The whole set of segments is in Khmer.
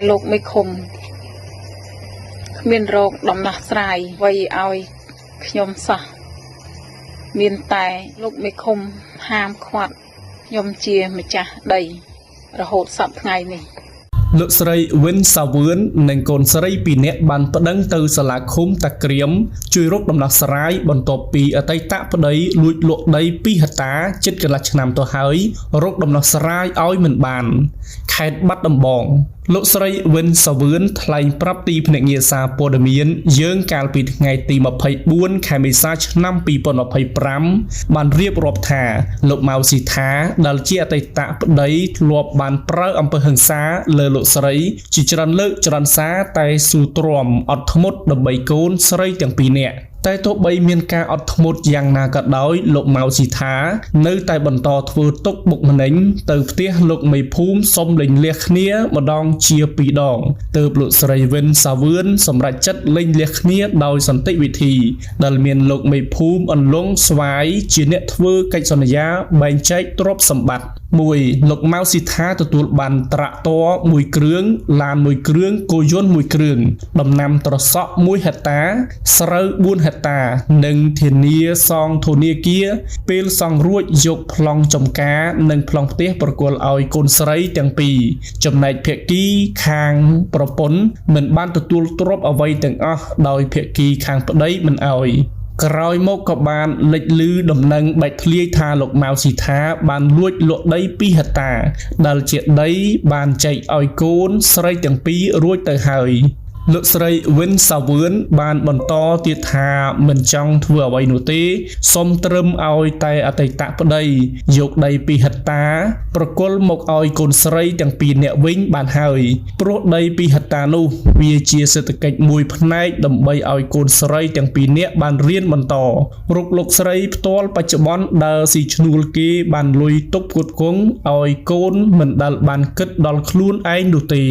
លោកមេឃុំមានរោគដំណោះស្រាយໄວឲ្យខ្ញុំសោះមានតែលោកមេឃុំហាមឃាត់ខ្ញុំជាម្ចាស់ដីរហូតសប្តាហ៍ថ្ងៃនេះលោកស្រីវិនសាវឿននិងកូនស្រី2នាក់បានប្តឹងទៅសាលាឃុំតាក្រៀមជួយរកដំណោះស្រាយបន្ទាប់ពីអតីតប្តីលួចលក់ដី2ហិកតាជិតកន្លះឆ្នាំទៅហើយរកដំណោះស្រាយឲ្យមិនបានខេត្តបាត់ដំបងលោកស្រីវិនសាវឿនថ្លែងប្រាប់ទីភ្នាក់ងារសារព័ត៌មានយើងកាលពីថ្ងៃទី24ខែមេសាឆ្នាំ2025បានរៀបរាប់ថាលោកម៉ៅស៊ីថាដែលជាអតីតប្តីធ្លាប់បានប្រើអំពើហិង្សាលើលោកស្រីជាច្រើនលើកច្រើនសារតែស៊ូទ្រាំអត់ធ្មត់ដើម្បីកូនស្រីទាំងពីរនាក់តែទោះបីមានការអត់ធ្មត់យ៉ាងណាក៏ដោយលោកម៉ៅស៊ីថានៅតែបន្តធ្វើទុកបុកម្នេញទៅផ្ទះលោកមេភូមិសុំលេងលះគ្នាម្ដងជា2ដងទើបលោកស្រីវិនសាវឿនសម្រេចចិត្តលេងលះគ្នាដោយសន្តិវិធីដែលមានលោកមេភូមិអន្លង់ស្វាយជាអ្នកធ្វើកិច្ចសន្យាបែងចែកទ្រព្យសម្បត្តិ1លោកម៉ៅស៊ីថាទទួលបានត្រាក់ទ័រ1គ្រឿងឡាន1គ្រឿងគោយន្ត1គ្រឿងដំណាំត្រសក់1ហិកតាស្រូវ4ហិកតានិងធានាសងធនាគារពេលសងរួចយកប្លង់ចំការនិងប្លង់ផ្ទះប្រគល់ឲ្យកូនស្រីទាំងពីរចំណែកភាគីខាងប្រពន្ធមិនបានទទួលទ្រព្យអ្វីទាំងអស់ដោយភាគីខាងប្តីមិនឲ្យក្រោយមកក៏បានលេចលឺដំណឹងបែកធ្លាយថាលោកម៉ៅស៊ីថាបានលួចលក់ដី2ហិកតាដែលជាដីបានចែកឲ្យកូនស្រីទាំងពីររួចទៅហើយលោកស្រីវិនសាវឿនបានបន្តទៀតថាមិនចង់ធ្វើអ្វីនោះទេសូមត្រឹមឲ្យតែអតីតប្តីយកដី2ហិកតាប្រគល់មកឲ្យកូនស្រីទាំងពីរនាក់វិញបានហើយព្រោះដី2ហិកតានោះវាជាសេដ្ឋកិច្ចមួយផ្នែកដើម្បីឲ្យកូនស្រីទាំងពីរនាក់បានរៀនបន្តរុកលោកស្រីផ្ទាល់បច្ចុប្បន្នដើរស៊ីឈ្នួលគេបានលុយទុកផ្គត់ផ្គង់ឲ្យកូនមិនដែលបានគិតដល់ខ្លួនឯងនោះទេ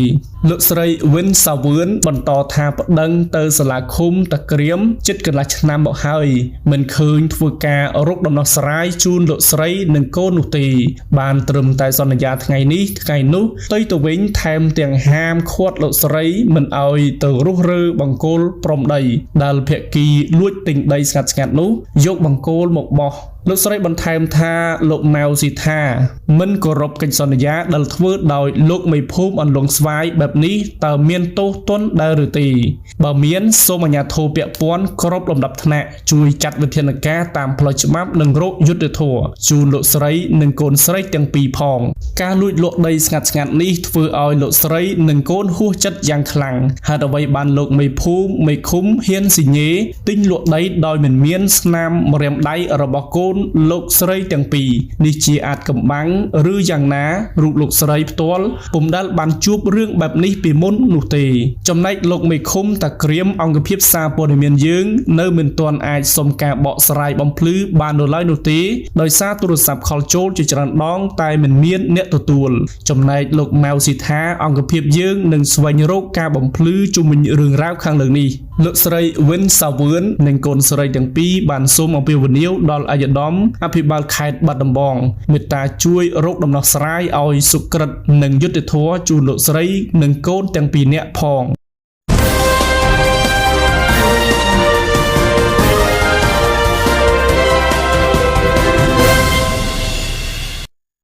លោកស្រីវិនសាវឿនបន្តថាប្តឹងទៅសាលាឃុំតាក្រៀមជិតកន្លះឆ្នាំមកហើយមិនឃើញធ្វើការរកដំណោះស្រាយជូនលោកស្រីនិងកូននោះទេបានត្រឹមតែសន្យាថ្ងៃនេះថ្ងៃនោះទៅវិញថែមទាំងហាមឃាត់លោកស្រីមិនឲ្យទៅរុះរើបង្គោលព្រំដីដែលភាគីលួចទិញដីស្ងាត់ៗនោះយកបង្គោលមកបោះលោកស្រីបន្ថែមថាលោកម៉ៅស៊ីថាមិនគោរពកិច្ចសន្យាដែលធ្វើដោយលោកមេភូមិអន្លង់ស្វាយបែបនេះតើមានទោសទណ្ឌដែរឬទេបើមានសូមអាជ្ញាធរពាក់ព័ន្ធគ្រប់លំដាប់ថ្នាក់ជួយចាត់វិធានការតាមផ្លូវច្បាប់និងរកយុត្តិធម៌ជូនលោកស្រីនិងកូនស្រីទាំងពីរផងការលួចលក់ដីស្ងាត់ៗនេះធ្វើឲ្យលោកស្រីនិងកូនហួសចិត្តយ៉ាងខ្លាំងហេតុអ្វីបានលោកមេភូមិមេឃុំហ៊ានស៊ីញេទិញលក់ដីដោយមិនមានស្នាមម្រាមដៃរបស់កូនលោកស្រីទាំងពីរនេះជាអាចកំបាំងឬយ៉ាងណារូបលោកស្រីផ្ទាល់ពុំដែលបានជួបរឿងបែបនេះពីមុននោះទេចំណែកលោកមេឃុំតាក្រៀមអង្គភាពសារព័ត៌មានយើងនៅមិនទាន់អាចសុំការបកស្រាយបំភ្លឺបាននៅឡើយនោះទេដោយសារទូរស័ព្ទខលចូលជាច្រើនដងតែមិនមានអ្នកទទួលចំណែកលោកម៉ៅស៊ីថាអង្គភាពយើងនឹងស្វែងរកការបំភ្លឺជុំវិញរឿងរ៉ាវខាងលើនេះលោកស្រីវិនសាវឿននិងកូនស្រីទាំងពីរបានសូមអំពាវនាវដល់អាយដាមអភិបាលខេត្តបាត់ដំបងមេត្តាជួយរកដំណោះស្រាយឲ្យសុក្រិតនិងយុត្តិធម៌ជូនលោកស្រីនិងកូនទាំងពីរនាក់ផង